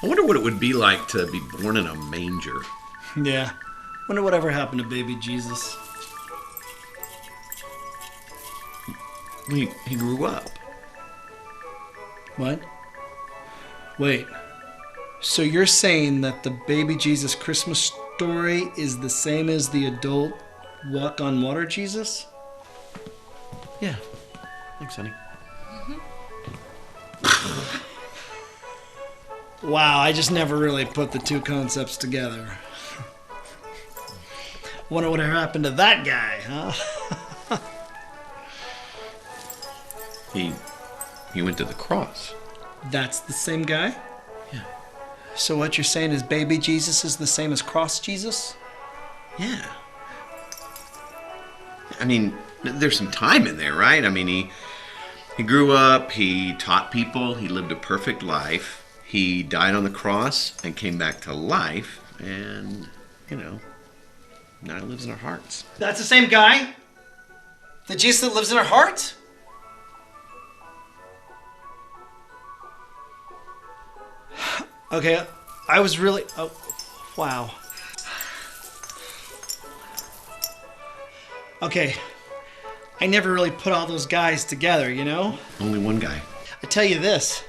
I wonder what it would be like to be born in a manger. Yeah. Wonder whatever happened to baby Jesus. He grew up. What? Wait. So you're saying that the baby Jesus Christmas story is the same as the adult walk on water Jesus? Yeah. Thanks, honey. Wow, I just never really put the two concepts together. Wonder what happened to that guy, huh? He went to the cross. That's the same guy? Yeah. So what you're saying is baby Jesus is the same as cross Jesus? Yeah. I mean, there's some time in there, right? I mean, he grew up, he taught people, he lived a perfect life. He died on the cross and came back to life, and, now he lives in our hearts. That's the same guy? The Jesus that lives in our hearts? Okay, I was really... Oh, wow. Okay, I never really put all those guys together, you know? Only one guy. I tell you this.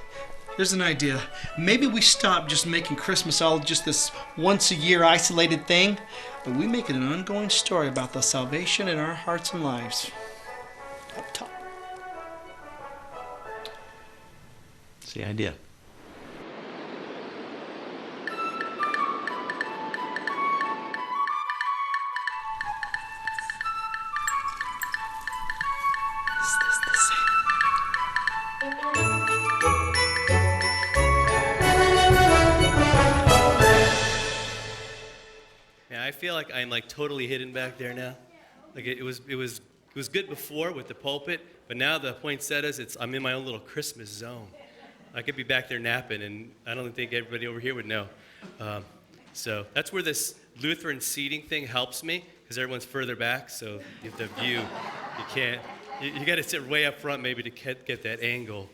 Here's an idea. Maybe we stop just making Christmas all just this once-a-year isolated thing, but we make it an ongoing story about the salvation in our hearts and lives. Up top. That's the idea. Is this the same? Yeah, I feel like I'm totally hidden back there now. Like it was good before with the pulpit, but now the poinsettias, I'm in my own little Christmas zone. I could be back there napping, and I don't think everybody over here would know. So that's where this Lutheran seating thing helps me, because everyone's further back, so the view, you can't. You got to sit way up front maybe to get that angle.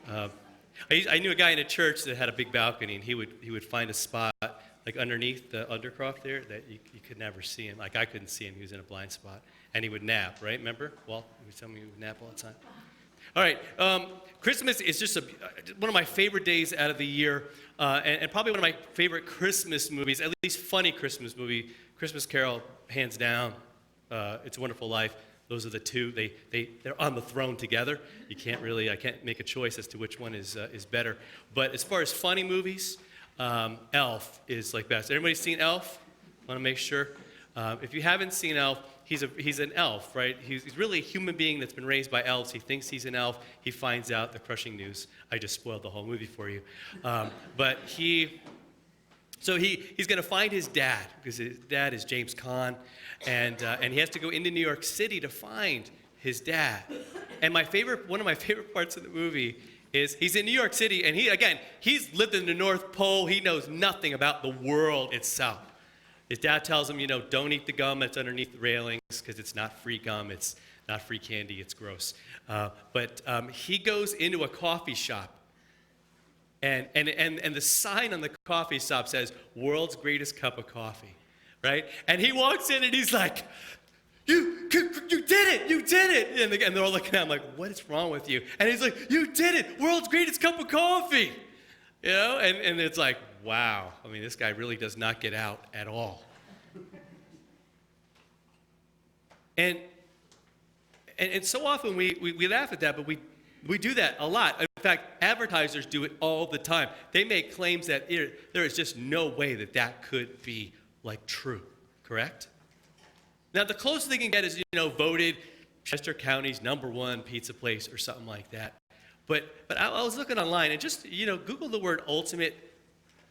I knew a guy in a church that had a big balcony, and he would find a spot underneath the undercroft there that you could never see him. I couldn't see him. He was in a blind spot. And he would nap, right? Remember? Walt, he was telling me he would nap all the time. All right. Christmas is just one of my favorite days out of the year, and probably one of my favorite Christmas movies, at least funny Christmas movie, Christmas Carol, hands down. It's a Wonderful Life. Those are the two. They're on the throne together. I can't make a choice as to which one is better. But as far as funny movies, Elf is best. Everybody seen Elf? Want to make sure? If you haven't seen Elf, he's an elf, right? He's really a human being that's been raised by elves. He thinks he's an elf. He finds out the crushing news. I just spoiled the whole movie for you. But he's going to find his dad, because his dad is James Caan, and he has to go into New York City to find his dad. And one of my favorite parts of the movie is he's in New York City, and he's lived in the North Pole. He knows nothing about the world itself. His dad tells him, don't eat the gum that's underneath the railings, because it's not free gum, it's not free candy, it's gross. But he goes into a coffee shop, and the sign on the coffee shop says, "World's greatest cup of coffee," right? And he walks in, and he's like, You did it! And they're all looking at him like, what is wrong with you? And he's like, you did it! World's greatest cup of coffee! And it's like, wow. I mean, this guy really does not get out at all. And so often we laugh at that, but we do that a lot. In fact, advertisers do it all the time. They make claims that there is just no way that could be true, correct? Now, the closest they can get is, voted Chester County's #1 pizza place or something like that. But I was looking online and just, Google the word ultimate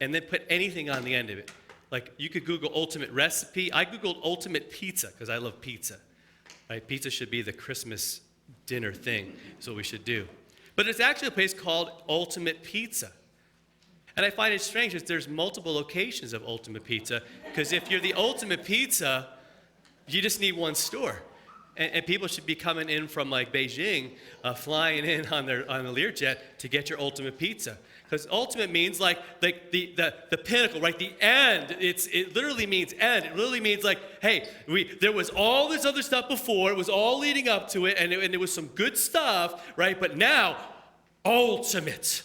and then put anything on the end of it. You could Google ultimate recipe. I Googled ultimate pizza because I love pizza. Right? Pizza should be the Christmas dinner thing. That's what we should do. But there's actually a place called Ultimate Pizza. And I find it strange that there's multiple locations of Ultimate Pizza, because if you're the Ultimate Pizza, you just need one store. And people should be coming in from like Beijing, flying in on the Learjet to get your ultimate pizza. Because ultimate means like the pinnacle, right? The end. It literally means end. It literally means like, hey, there was all this other stuff before. It was all leading up to it, and there was some good stuff, right? But now, ultimate.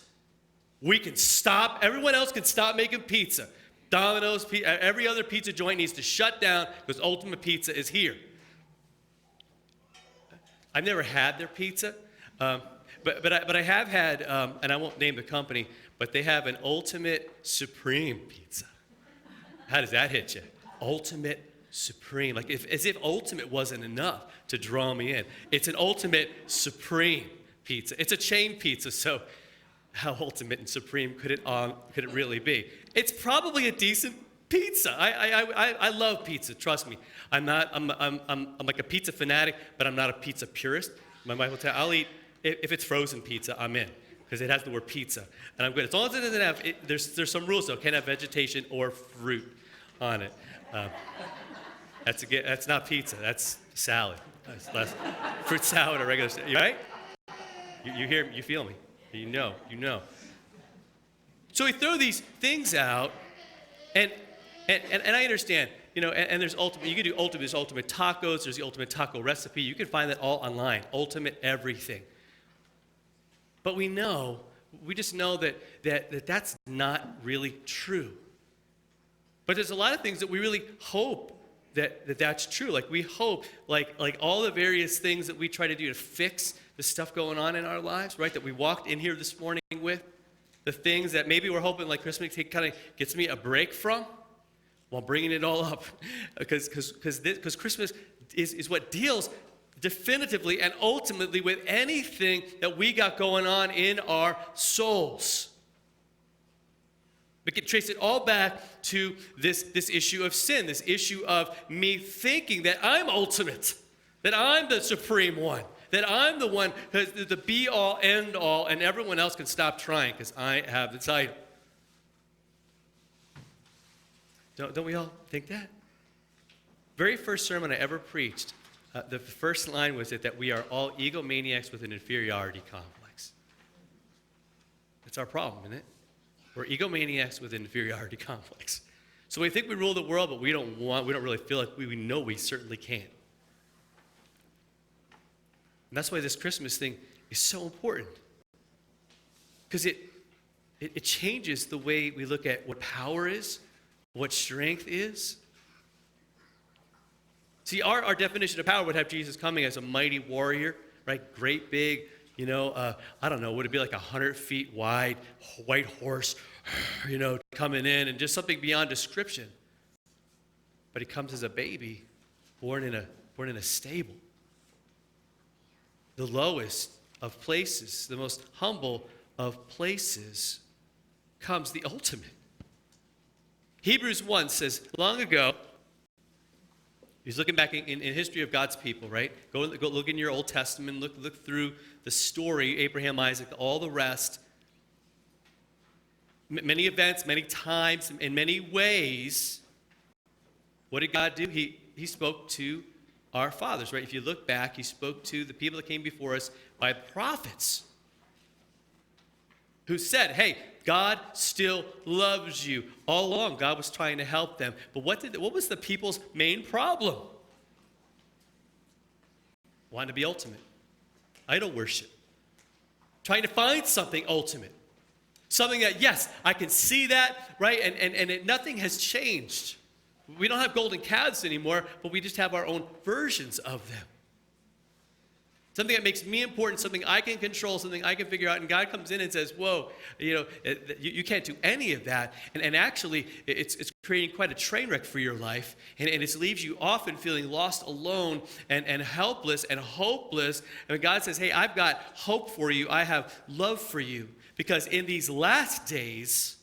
We can stop. Everyone else can stop making pizza. Domino's, every other pizza joint needs to shut down because ultimate pizza is here. I've never had their pizza, but I have had, and I won't name the company, but they have an ultimate supreme pizza. How does that hit you? Ultimate supreme, like as if ultimate wasn't enough to draw me in. It's an ultimate supreme pizza. It's a chain pizza, so how ultimate and supreme could it really be? It's probably a decent pizza. I love pizza. Trust me. I'm like a pizza fanatic, but I'm not a pizza purist. My wife will tell I'll eat if it's frozen pizza. I'm in because it has the word pizza, and I'm good. As long as it doesn't have there's some rules though. Can't have vegetation or fruit on it. That's not pizza. That's salad. That's less fruit salad or regular. You right? You hear? You feel me? You know. So we throw these things out, and I understand, and there's ultimate. You can do ultimate. There's ultimate tacos. There's the ultimate taco recipe. You can find that all online. Ultimate everything. But we just know that that's not really true. But there's a lot of things that we really hope that's true. Like we hope, like all the various things that we try to do to fix the stuff going on in our lives, right? That we walked in here this morning with, the things that maybe we're hoping like Christmas kind of gets me a break from, while bringing it all up, because Christmas is what deals definitively and ultimately with anything that we got going on in our souls. We can trace it all back to this issue of sin, this issue of me thinking that I'm ultimate, that I'm the supreme one, that I'm the one, the be-all, end-all, and everyone else can stop trying because I have the title. Don't we all think that? Very first sermon I ever preached, the first line was that we are all egomaniacs with an inferiority complex. That's our problem, isn't it? We're egomaniacs with an inferiority complex. So we think we rule the world, but we don't really feel like we know we certainly can't. And that's why this Christmas thing is so important. Because it changes the way we look at what power is, what strength is. See, our definition of power would have Jesus coming as a mighty warrior, right? Great big, I don't know, would it be like 100 feet wide, white horse, coming in, and just something beyond description. But he comes as a baby, born in a stable. The lowest of places, the most humble of places, comes the ultimate. Hebrews 1 says, long ago, he's looking back in history of God's people, right? Go look in your Old Testament, look through the story, Abraham, Isaac, all the rest. Many events, many times, in many ways. What did God do? He spoke to our fathers, right? If you look back, he spoke to the people that came before us by prophets who said, hey, God still loves you. All along, God was trying to help them. But what was the people's main problem? Wanted to be ultimate. Idol worship. Trying to find something ultimate. Something that, yes, I can see that, right? And nothing has changed. We don't have golden calves anymore, but we just have our own versions of them. Something that makes me important, something I can control, something I can figure out. And God comes in and says, whoa, you can't do any of that. And actually, it's creating quite a train wreck for your life. And it leaves you often feeling lost, alone, and helpless and hopeless. And God says, hey, I've got hope for you. I have love for you. Because in these last days,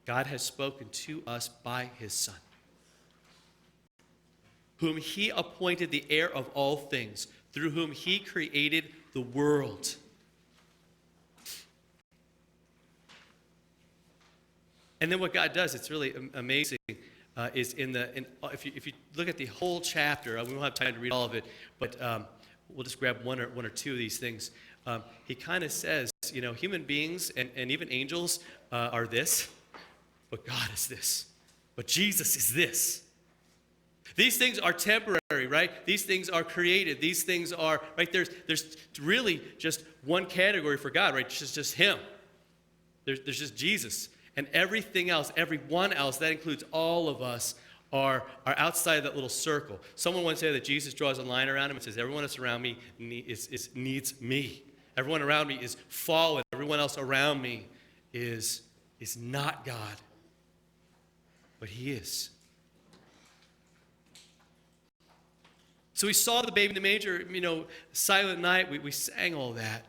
God has spoken to us by his Son, whom he appointed the heir of all things, through whom he created the world. And then what God does, it's really amazing. is if you look at the whole chapter, we won't have time to read all of it, but we'll just grab one or two of these things. He kind of says, human beings and even angels are this, but God is this, but Jesus is this. These things are temporary, right? These things are created. These things are, right? There's really just one category for God, right? Just Him. There's just Jesus. And everything else, everyone else, that includes all of us, are outside of that little circle. Someone once said that Jesus draws a line around him and says, everyone that's around me needs me. Everyone around me is fallen. Everyone else around me is not God. But He is. So we saw the baby in the manger, Silent Night, we sang all that.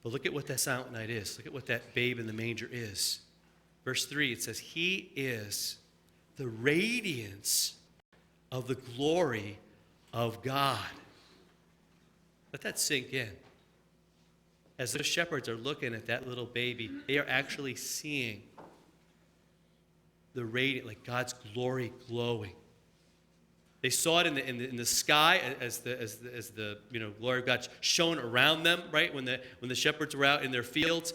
But look at what that Silent Night is. Look at what that babe in the manger is. Verse 3, it says, He is the radiance of the glory of God. Let that sink in. As the shepherds are looking at that little baby, they are actually seeing the radiance, like God's glory glowing. They saw it in the sky as the glory of God shone around them, right? When the shepherds were out in their fields.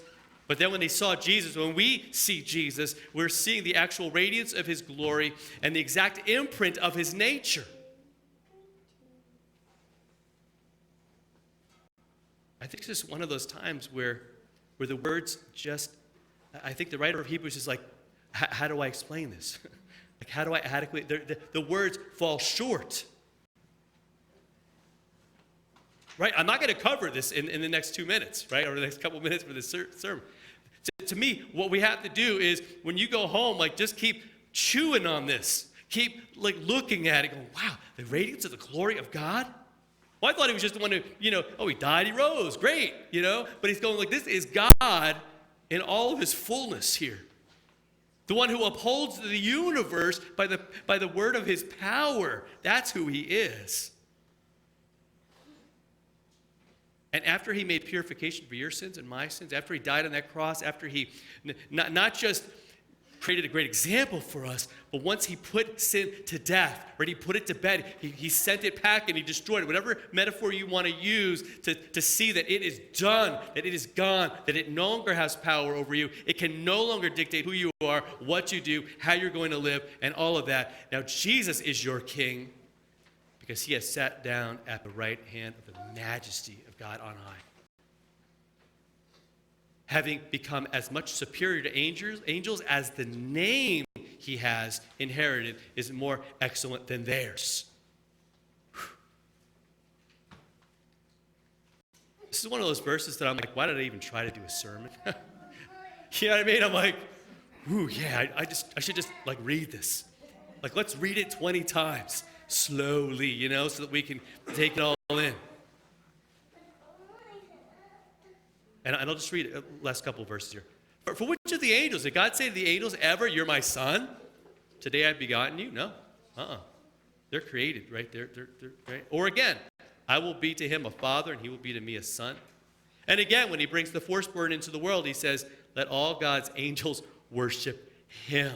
But then when they saw Jesus, when we see Jesus, we're seeing the actual radiance of His glory and the exact imprint of His nature. I think it's just one of those times where the words I think the writer of Hebrews is like, how do I explain this? Like, how do I adequately, the words fall short. Right? I'm not going to cover this in the next 2 minutes, right? Or the next couple minutes for this sermon. To me, what we have to do is, when you go home, just keep chewing on this. Keep, looking at it, going, wow, the radiance of the glory of God? Well, I thought He was just the one who, He died, He rose, great, But He's going, this is God in all of His fullness here. The one who upholds the universe by the word of His power. That's who He is. And after He made purification for your sins and my sins, after He died on that cross, after He not just created a great example for us, but once He put sin to death, right? He put it to bed. He sent it back and He destroyed it. Whatever metaphor you want to use to see that it is done, that it is gone, that it no longer has power over you. It can no longer dictate who you are, what you do, how you're going to live, and all of that. Now Jesus is your King because He has sat down at the right hand of the majesty of God on high. Having become as much superior to angels as the name He has inherited is more excellent than theirs. This is one of those verses that I'm like, why did I even try to do a sermon? You know what I mean? I'm like, ooh, yeah, I should just read this. Let's read it 20 times slowly, so that we can take it all in. And I'll just read the last couple of verses here. For which of the angels, did God say to the angels ever, you're my son? Today I've begotten you? No. They're created, right? They're right? Or again, I will be to him a father, and he will be to me a son. And again, when He brings the firstborn into the world, He says, let all God's angels worship Him.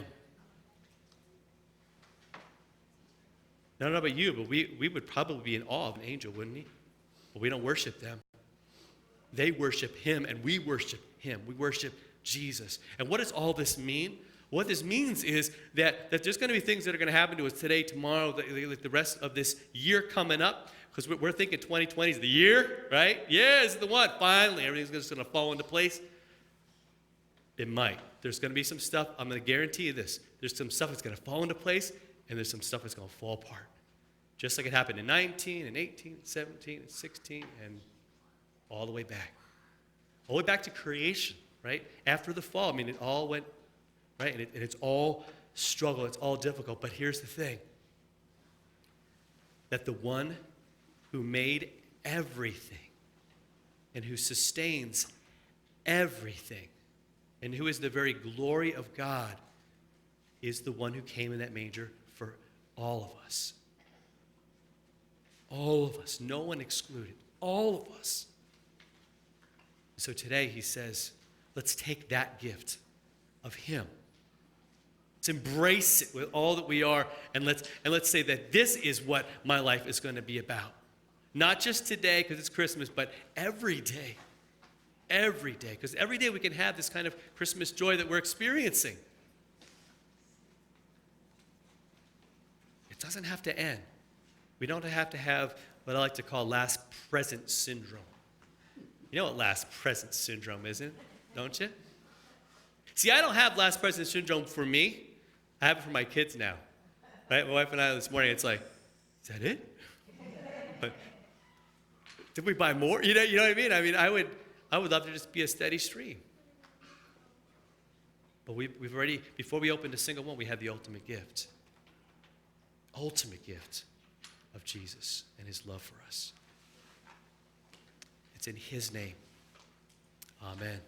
I don't know about you, but we would probably be in awe of an angel, wouldn't we? But we don't worship them. They worship Him, and we worship Him. We worship Jesus. And what does all this mean? What this means is that there's going to be things that are going to happen to us today, tomorrow, the rest of this year coming up, because we're thinking 2020 is the year, right? Yeah, it's the one. Finally, everything's just going to fall into place. It might. There's going to be some stuff. I'm going to guarantee you this. There's some stuff that's going to fall into place, and there's some stuff that's going to fall apart. Just like it happened in 19 and 18 and 17 and 16 and all the way back. All the way back to creation, right? After the fall. I mean, it all went, right? And it's all struggle. It's all difficult. But here's the thing. That the one who made everything and who sustains everything and who is the very glory of God is the one who came in that manger for all of us. All of us. No one excluded. All of us. So today He says, let's take that gift of Him Let's embrace it with all that we are, and let's say that this is what my life is going to be about. Not just today because it's Christmas, but every day. Every day. Because every day we can have this kind of Christmas joy that we're experiencing. It doesn't have to end. We don't have to have what I like to call last present syndrome. You know what last present syndrome is, don't you? See, I don't have last present syndrome for me. I have it for my kids now. Right? My wife and I this morning, it's like, is that it? But did we buy more? You know what I mean? I mean, I would love to just be a steady stream. But we've already, before we opened a single one, we had the ultimate gift. Ultimate gift of Jesus and his love for us. It's in his name. Amen.